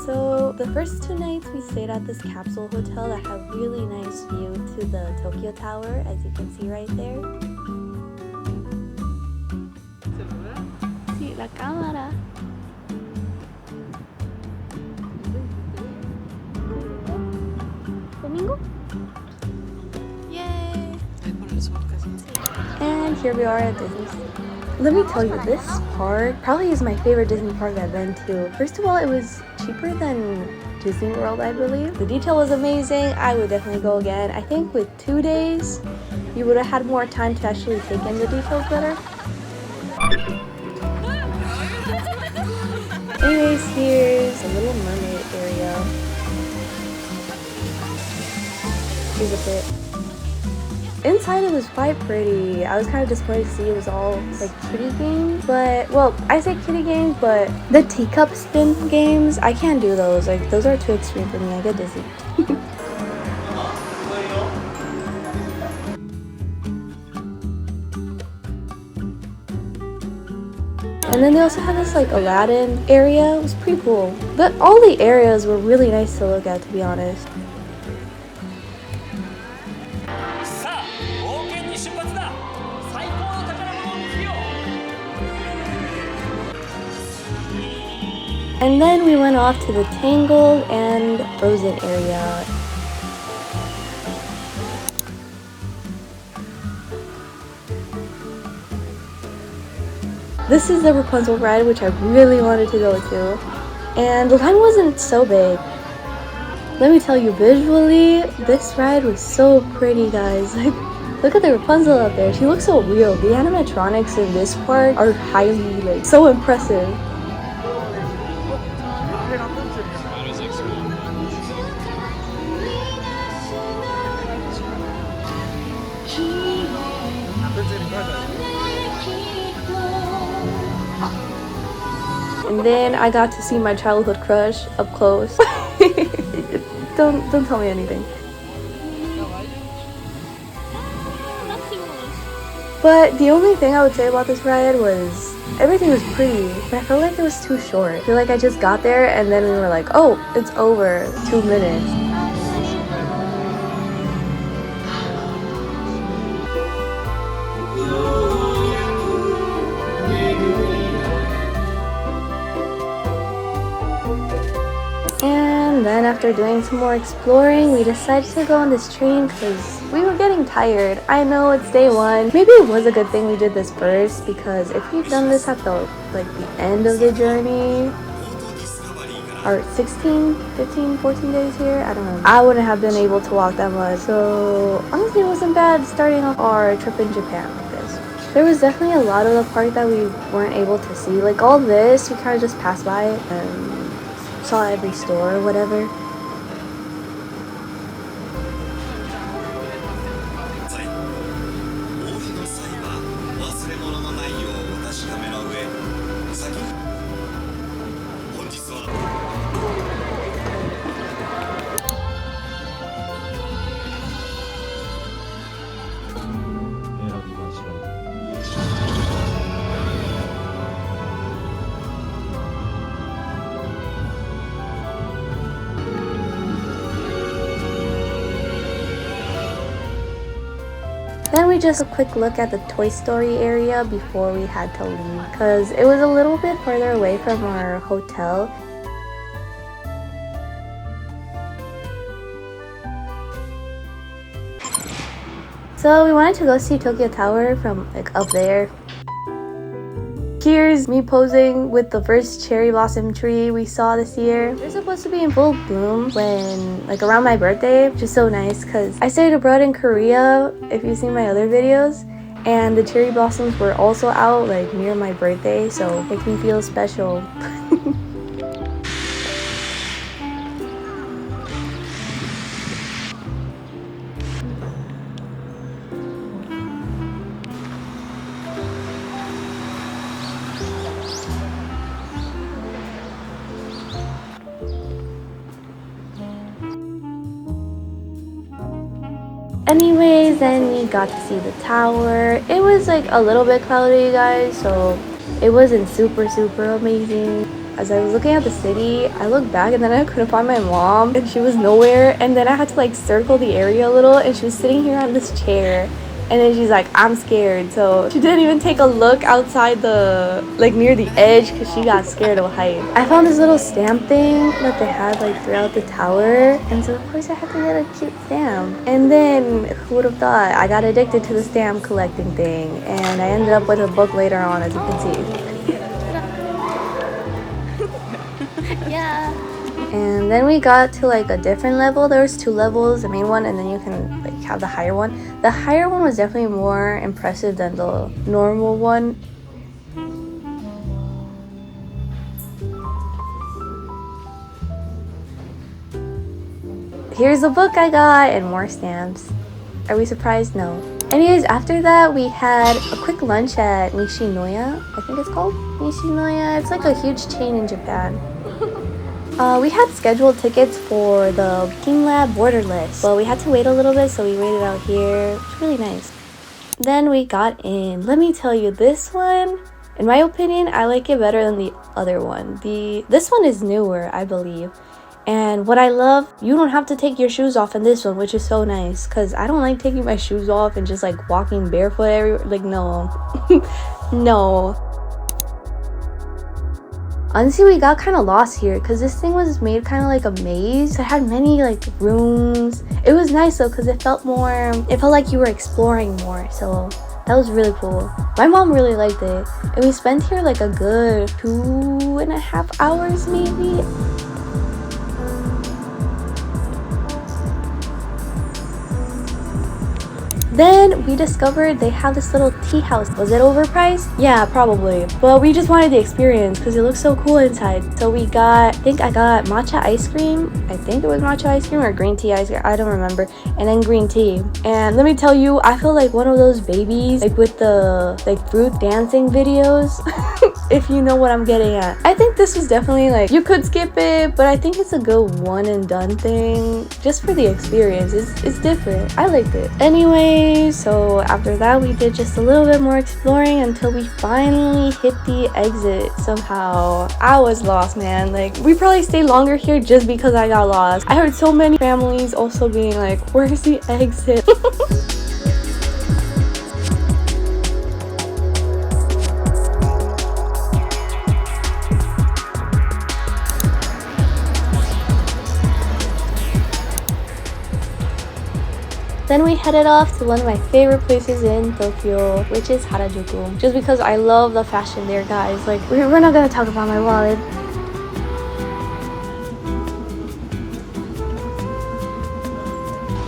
So the first 2 nights we stayed at this capsule hotel that had really nice view to the Tokyo Tower, as you can see right there. Sí, la cámara. Domingo? Yay! And here we are at Disney. Let me tell you, this park probably is my favorite Disney park I've been to. First of all, it was cheaper than Disney World, I believe. The detail was amazing. I would definitely go again. I think with 2 days, you would have had more time to actually take in the details better. Anyways, here's a Little Mermaid area. Here's a bit. Inside it was quite pretty. I was kind of disappointed to see it was all like kiddie games, but well, I say kiddie games, but the teacup spin games, I can't do those. Like those are too extreme for me. I get dizzy. And then they also had this like Aladdin area. It was pretty cool. But all the areas were really nice to look at, to be honest. And then we went off to the Tangled and Frozen area. This is the Rapunzel ride, which I really wanted to go to. And the line wasn't so big. Let me tell you, visually, this ride was so pretty, guys. Like, look at the Rapunzel up there. She looks so real. The animatronics in this part are highly, like, so impressive. And then I got to see my childhood crush up close. Don't tell me anything. But the only thing I would say about this ride was everything was pretty, but I felt like it was too short. I feel like I just got there and then we were like, oh, it's over, 2 minutes. And then after doing some more exploring, we decided to go on this train because we were getting tired. I know it's day 1. Maybe it was a good thing we did this first, because if we'd done this at the end of the journey, or 16, 15, 14 days here, I don't know, I wouldn't have been able to walk that much. So honestly, it wasn't bad starting off our trip in Japan like this. There was definitely a lot of the park that we weren't able to see. Like all this, we kind of just passed by it and saw every store or whatever. Then we just took a quick look at the Toy Story area before we had to leave, because it was a little bit further away from our hotel. So we wanted to go see Tokyo Tower from like up there. Here's me posing with the first cherry blossom tree we saw this year. They're supposed to be in full bloom when, like, around my birthday, which is so nice because I studied abroad in Korea, if you've seen my other videos, and the cherry blossoms were also out like near my birthday, so it makes me feel special. Anyways, then we got to see the tower. It was like a little bit cloudy, guys, so it wasn't super amazing. as I was looking at the city, I looked back and then I couldn't find my mom and she was nowhere, and then I had to like circle the area a little and she was sitting here on this chair. And then she's like, I'm scared. So she didn't even take a look outside the, like near the edge, because she got scared of height. I found this little stamp thing that they had like throughout the tower. And so of course I had to get a cute stamp. And then who would have thought, I got addicted to the stamp collecting thing. And I ended up with a book later on, as you can see. Yeah. And then we got to like a different level. There was 2 levels, the main one, and then you can like have the higher one. The higher one was definitely more impressive than the normal one. Here's the book I got and more stamps. Are we surprised? No. Anyways, after that we had a quick lunch at Nishinoya, I think it's called Nishinoya. It's like a huge chain in Japan. We had scheduled tickets for the TeamLab Borderless, but we had to wait a little bit, so we waited out here. It's really nice. Then we got in. Let me tell you, this one, in my opinion, I like it better than the other one. This one is newer, I believe. And what I love, you don't have to take your shoes off in this one, which is so nice, because I don't like taking my shoes off and just like walking barefoot everywhere. Like, no. No. Honestly, we got kind of lost here because this thing was made kind of like a maze. It had many like rooms. It was nice though because it felt like you were exploring more, so that was really cool. My mom really liked it, and we spent here like a good 2.5 hours maybe. Then we discovered they have this little tea house. Was it overpriced? Yeah, probably. But we just wanted the experience because it looks so cool inside. So we got, I think I got matcha ice cream. I think it was matcha ice cream or green tea ice cream. I don't remember. And then green tea. And let me tell you, I feel like one of those babies like with the like fruit dancing videos. If you know what I'm getting at. I think this was definitely like, you could skip it, but I think it's a good one and done thing just for the experience. It's different. I liked it. Anyway, so after that we did just a little bit more exploring until we finally hit the exit. Somehow I was lost, man. Like, we probably stayed longer here just because I got lost. I heard so many families also being like, where's the exit? Then we headed off to one of my favorite places in Tokyo, which is Harajuku. Just because I love the fashion there, guys. Like, we're not gonna talk about my wallet.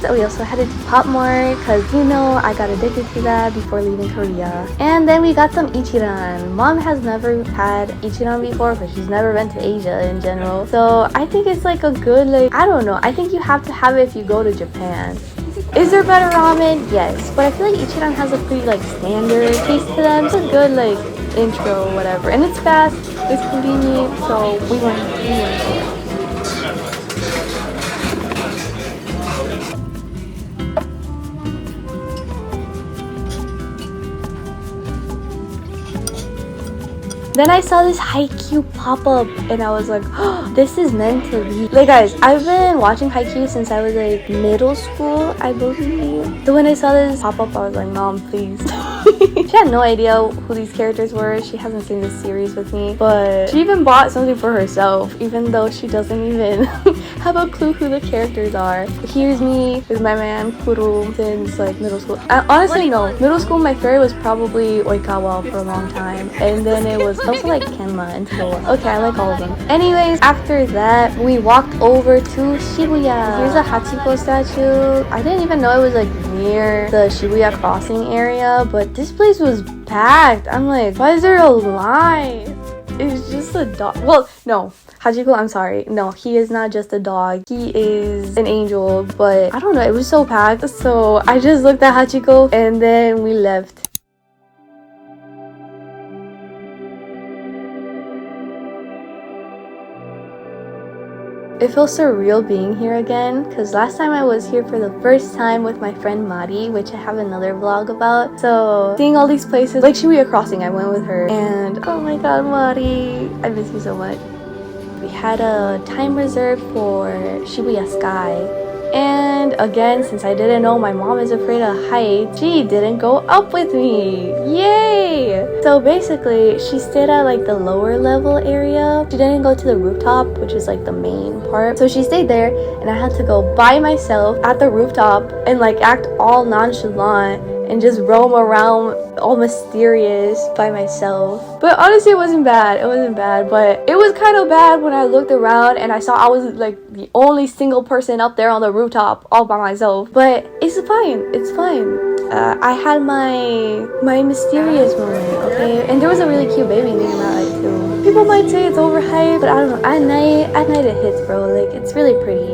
So we also headed to Pop Mart because, you know, I got addicted to that before leaving Korea. And then we got some Ichiran. Mom has never had Ichiran before because she's never been to Asia in general. So I think it's like a good, like, I don't know. I think you have to have it if you go to Japan. Is there better ramen? Yes. But I feel like Ichiran has a pretty like standard taste to them. It's a good like intro or whatever. And it's fast, it's convenient, so we went there. Then I saw this Haikyuu pop up and I was like, oh, this is meant to be. Like, guys, I've been watching Haikyuu since I was like middle school, I believe. So when I saw this pop up, I was like, Mom, please. She had no idea who these characters were. She hasn't seen this series with me, but she even bought something for herself, even though she doesn't even have a clue who the characters are. Here's me with my man Kuro since like middle school. Honestly, no. Middle school, my favorite was probably Oikawa for a long time, and then it was also like Kenma and Toa. Okay, I like all of them. Anyways, after that, we walked over to Shibuya. Here's a Hachiko statue. I didn't even know it was like near the Shibuya crossing area, but this place was packed. I'm like, why is there a line? It's just a dog. Well, no, Hachiko, I'm sorry. No, he is not just a dog. He is an angel, but I don't know. It was so packed. So I just looked at Hachiko and then we left. It feels surreal being here again because last time I was here for the first time with my friend Mari, which I have another vlog about. So seeing all these places, like Shibuya Crossing, I went with her and oh my god, Mari, I miss you so much. we had a time reserved for Shibuya Sky. And again, since I didn't know my mom is afraid of heights, she didn't go up with me. Yay! So basically, she stayed at like the lower level area. She didn't go to the rooftop, which is like the main part. So she stayed there, and I had to go by myself at the rooftop and like act all nonchalant and just roam around all mysterious by myself. But honestly, it wasn't bad. It wasn't bad, but it was kind of bad when I looked around and I saw I was like the only single person up there on the rooftop all by myself. But it's fine. It's fine. I had my mysterious moment, okay? And there was a really cute baby named Rai too. People might say it's overhyped, but I don't know. At night it hits, bro. Like, it's really pretty.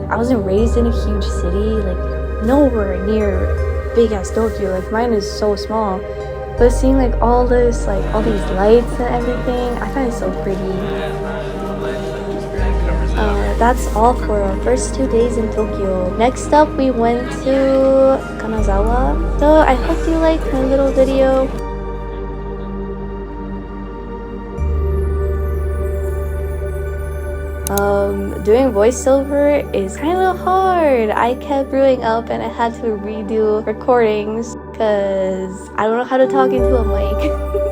I wasn't raised in a huge city, like nowhere near big ass Tokyo. Like, mine is so small. But seeing like all these lights and everything, I find it so pretty. That's all for our first 2 days in Tokyo. Next up, we went to Kanazawa. So I hope you liked my little video. Doing voiceover is kind of hard. I kept brewing up and I had to redo recordings because I don't know how to talk into a mic.